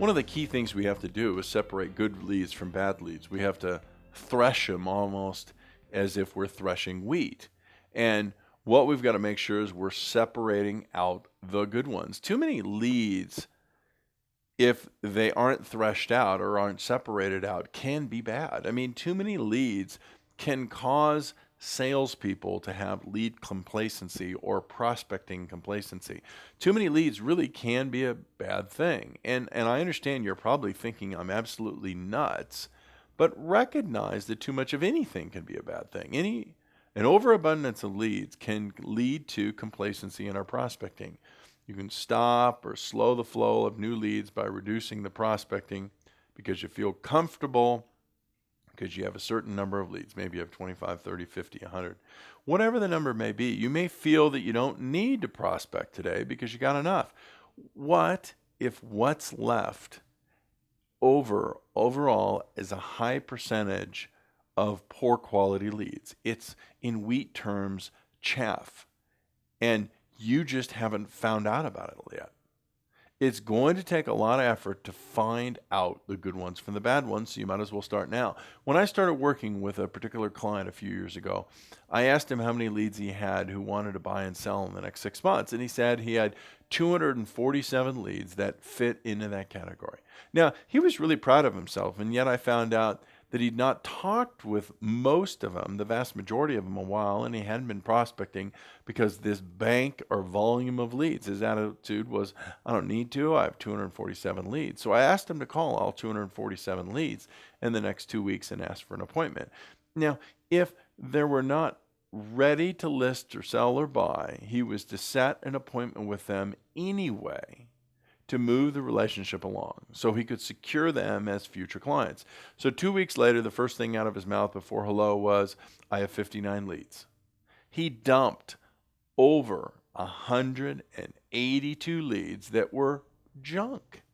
One of the key things we have to do is separate good leads from bad leads. We have to thresh them almost as if we're threshing wheat. And what we've got to make sure is we're separating out the good ones. Too many leads, if they aren't threshed out or aren't separated out, can be bad. I mean, too many leads can cause salespeople to have lead complacency or prospecting complacency. Too many leads really can be a bad thing. And I understand you're probably thinking I'm absolutely nuts, but recognize that too much of anything can be a bad thing. An overabundance of leads can lead to complacency in our prospecting. You can stop or slow the flow of new leads by reducing the prospecting because you feel comfortable because you have a certain number of leads. Maybe you have 25, 30, 50, 100. Whatever the number may be, you may feel that you don't need to prospect today because you got enough. What if what's left overall is a high percentage of poor quality leads? It's, in wheat terms, chaff. And you just haven't found out about it yet. It's going to take a lot of effort to find out the good ones from the bad ones, so you might as well start now. When I started working with a particular client a few years ago, I asked him how many leads he had who wanted to buy and sell in the next 6 months, and he said he had 247 leads that fit into that category. Now, he was really proud of himself, and yet I found out that he'd not talked with most of them, the vast majority of them, a while, and he hadn't been prospecting because this bank or volume of leads. His attitude was, I don't need to, I have 247 leads. So I asked him to call all 247 leads in the next 2 weeks and ask for an appointment. Now, if they were not ready to list or sell or buy, he was to set an appointment with them anyway to move the relationship along so he could secure them as future clients. So 2 weeks later, the first thing out of his mouth before hello was, I have 59 leads. He dumped over 182 leads that were junk.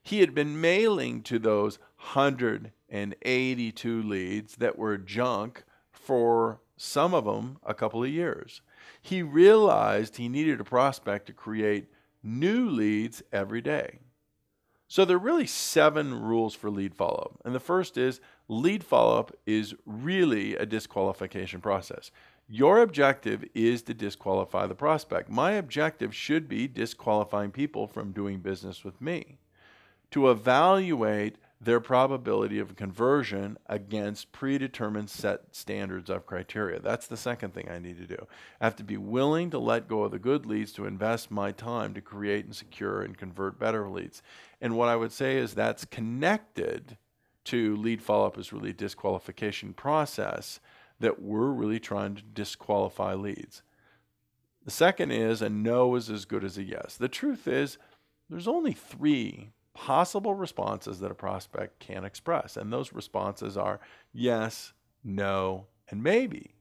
He had been mailing to those 182 leads that were junk for some of them a couple of years. He realized he needed a prospect to create new leads every day. So there are really 7 rules for lead follow-up. And the first is lead follow-up is really a disqualification process. Your objective is to disqualify the prospect. My objective should be disqualifying people from doing business with me. To evaluate their probability of conversion against predetermined set standards of criteria. That's the second thing I need to do. I have to be willing to let go of the good leads to invest my time to create and secure and convert better leads. And what I would say is that's connected to lead follow-up is really a disqualification process that we're really trying to disqualify leads. The second is a no is as good as a yes. The truth is there's only 3 possible responses that a prospect can express. And those responses are yes, no, and maybe.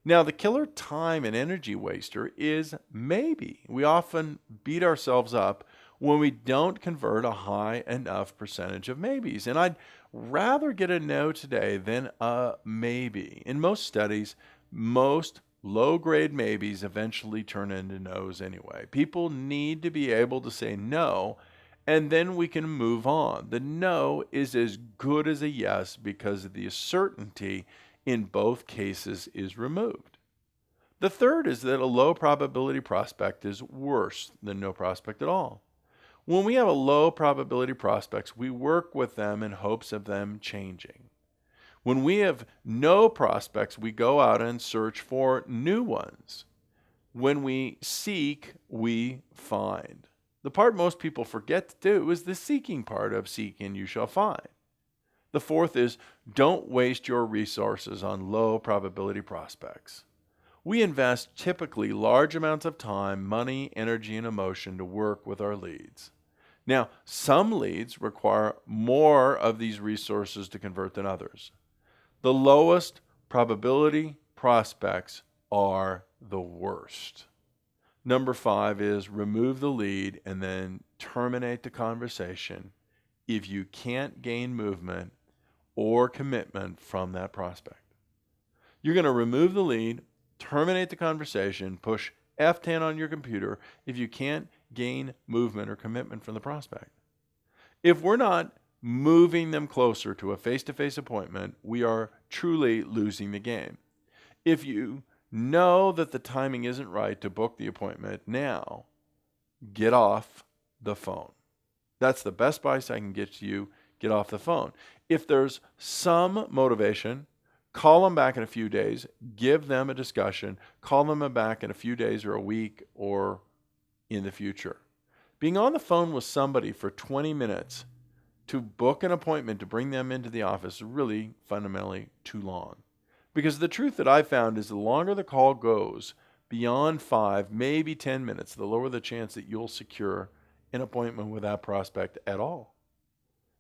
Now, the killer time and energy waster is maybe. We often beat ourselves up when we don't convert a high enough percentage of maybes. And I'd rather get a no today than a maybe. In most studies, most low-grade maybes eventually turn into no's anyway. People need to be able to say no, and then we can move on. The no is as good as a yes because the certainty in both cases is removed. The third is that a low probability prospect is worse than no prospect at all. When we have a low probability prospects, we work with them in hopes of them changing. When we have no prospects, we go out and search for new ones. When we seek, we find. The part most people forget to do is the seeking part of seek and you shall find. The fourth is don't waste your resources on low probability prospects. We invest typically large amounts of time, money, energy, and emotion to work with our leads. Now, some leads require more of these resources to convert than others. The lowest probability prospects are the worst. Number 5 is remove the lead and then terminate the conversation if you can't gain movement or commitment from that prospect. You're going to remove the lead, terminate the conversation, push F10 on your computer if you can't gain movement or commitment from the prospect. If we're not moving them closer to a face-to-face appointment, we are truly losing the game. If you know that the timing isn't right to book the appointment now, get off the phone. That's the best advice I can get to you. Get off the phone. If there's some motivation, call them back in a few days, give them a discussion, call them back in a few days or a week or in the future. Being on the phone with somebody for 20 minutes to book an appointment to bring them into the office is really fundamentally too long. Because the truth that I found is the longer the call goes, beyond 5, maybe 10 minutes, the lower the chance that you'll secure an appointment with that prospect at all.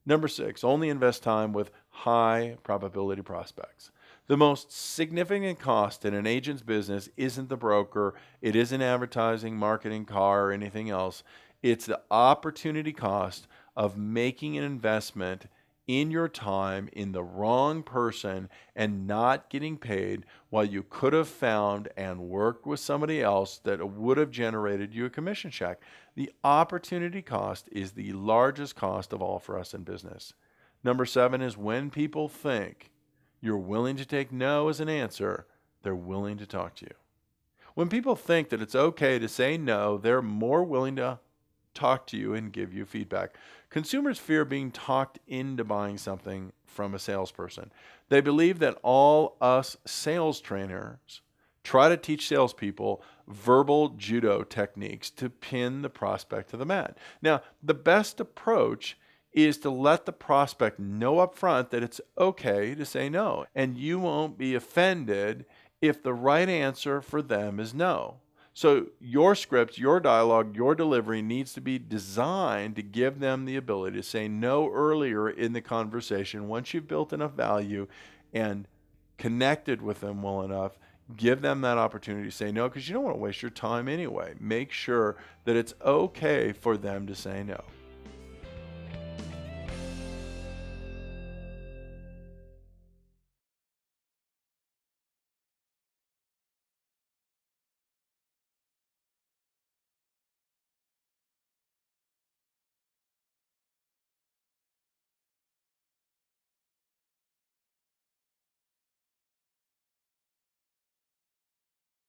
Number 6, only invest time with high probability prospects. The most significant cost in an agent's business isn't the broker, it isn't advertising, marketing, car, or anything else. It's the opportunity cost of making an investment in your time in the wrong person and not getting paid while you could have found and worked with somebody else that would have generated you a commission check. The opportunity cost is the largest cost of all for us in business. Number 7 is when people think you're willing to take no as an answer, they're willing to talk to you. When people think that it's okay to say no, they're more willing to talk to you and give you feedback. Consumers fear being talked into buying something from a salesperson. They believe that all us sales trainers try to teach salespeople verbal judo techniques to pin the prospect to the mat. Now, the best approach is to let the prospect know up front that it's okay to say no, and you won't be offended if the right answer for them is no. So your script, your dialogue, your delivery needs to be designed to give them the ability to say no earlier in the conversation. Once you've built enough value and connected with them well enough, give them that opportunity to say no, because you don't want to waste your time anyway. Make sure that it's okay for them to say no.